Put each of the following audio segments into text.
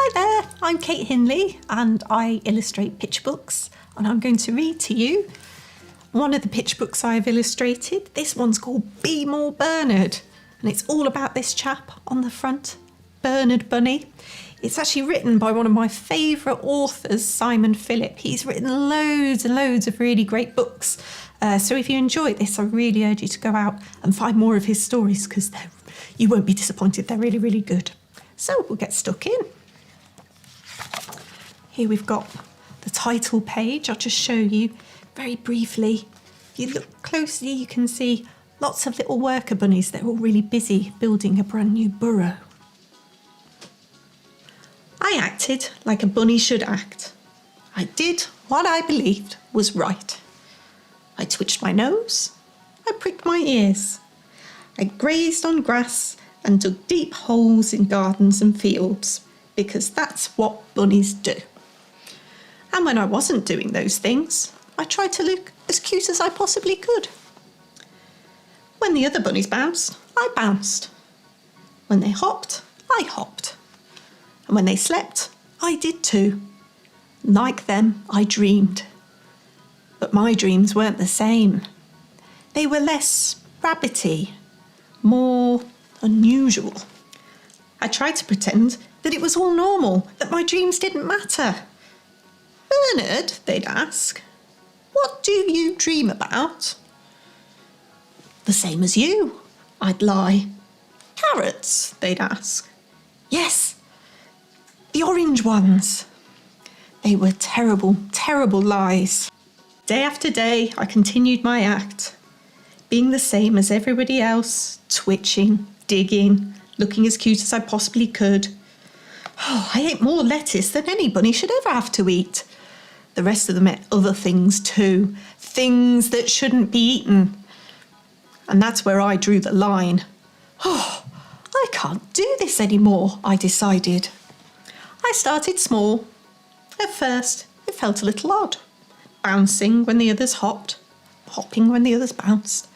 Hi there, I'm Kate Hindley and I illustrate picture books, and I'm going to read to you one of the picture books I've illustrated. This one's called Be More Bernard, and it's all about this chap on the front, Bernard Bunny. It's actually written by one of my favourite authors, Simon Philip. He's written loads and loads of really great books. So if you enjoy this, I really urge you to go out and find more of his stories, because you won't be disappointed. They're really, really good. So we'll get stuck in. Here we've got the title page. I'll just show you very briefly. If you look closely, you can see lots of little worker bunnies. They're all really busy building a brand new burrow. I acted like a bunny should act. I did what I believed was right. I twitched my nose. I pricked my ears. I grazed on grass and dug deep holes in gardens and fields, because that's what bunnies do. And when I wasn't doing those things, I tried to look as cute as I possibly could. When the other bunnies bounced, I bounced. When they hopped, I hopped. And when they slept, I did too. Like them, I dreamed. But my dreams weren't the same. They were less rabbity, more unusual. I tried to pretend that it was all normal, that my dreams didn't matter. Bernard, they'd ask, what do you dream about? The same as you, I'd lie. Carrots, they'd ask. Yes, the orange ones. They were terrible, terrible lies. Day after day, I continued my act, being the same as everybody else, twitching, digging, looking as cute as I possibly could. Oh, I ate more lettuce than any bunny should ever have to eat. The rest of them ate other things too, things that shouldn't be eaten. And that's where I drew the line. Oh, I can't do this anymore, I decided. I started small. At first, it felt a little odd, bouncing when the others hopped, hopping when the others bounced.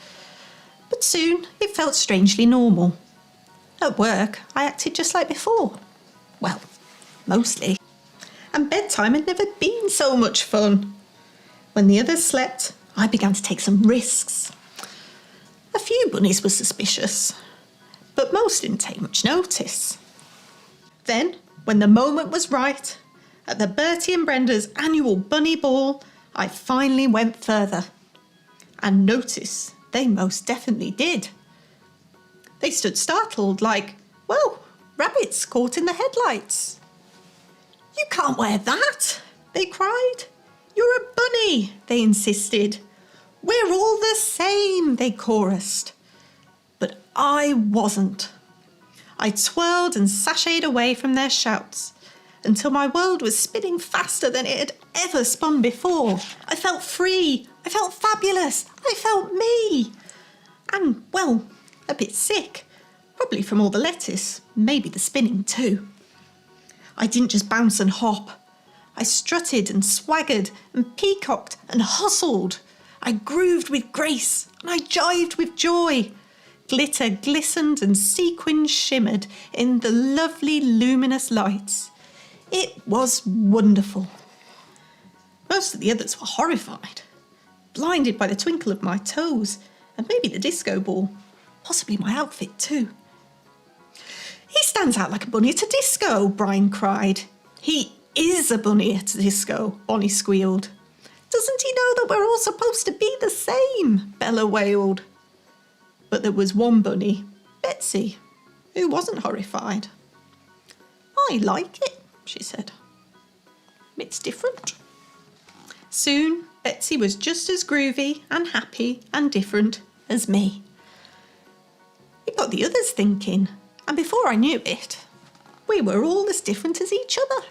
But soon it felt strangely normal. At work, I acted just like before. Well, mostly. And bedtime had never been so much fun. When the others slept, I began to take some risks. A few bunnies were suspicious, but most didn't take much notice. Then, when the moment was right, at the Bertie and Brenda's annual bunny ball, I finally went further. And notice they most definitely did. They stood startled, like, well, rabbits caught in the headlights. You can't wear that, they cried. You're a bunny, they insisted. We're all the same, they chorused. But I wasn't. I twirled and sashayed away from their shouts until my world was spinning faster than it had ever spun before. I felt free. I felt fabulous. I felt me. And, well, a bit sick. Probably from all the lettuce, maybe the spinning too. I didn't just bounce and hop. I strutted and swaggered and peacocked and hustled. I grooved with grace and I jived with joy. Glitter glistened and sequins shimmered in the lovely luminous lights. It was wonderful. Most of the others were horrified, blinded by the twinkle of my toes and maybe the disco ball, possibly my outfit too. He stands out like a bunny at a disco, Brian cried. He is a bunny at a disco, Bonnie squealed. Doesn't he know that we're all supposed to be the same? Bella wailed. But there was one bunny, Betsy, who wasn't horrified. I like it, she said. It's different. Soon, Betsy was just as groovy and happy and different as me. It got the others thinking, and before I knew it, we were all as different as each other.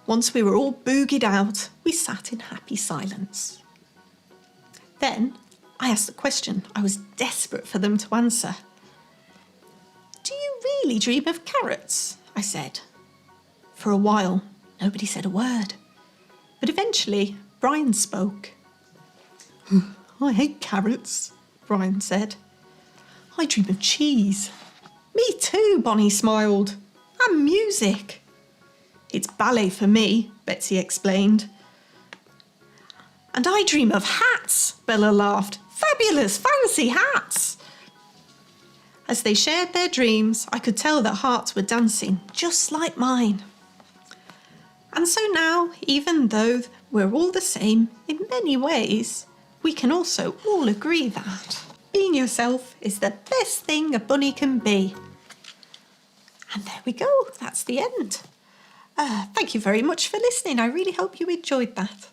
Once we were all boogied out, we sat in happy silence. Then I asked a question I was desperate for them to answer. Do you really dream of carrots? I said. For a while, nobody said a word. But eventually, Brian spoke. I hate carrots, Brian said. I dream of cheese. Me too, Bonnie smiled. and music. It's ballet for me, Betsy explained. And I dream of hats, Bella laughed. Fabulous, fancy hats. As they shared their dreams, I could tell that hearts were dancing, just like mine. And so now, even though we're all the same in many ways, we can also all agree that being yourself is the best thing a bunny can be. And there we go, that's the end. Thank you very much for listening. I really hope you enjoyed that.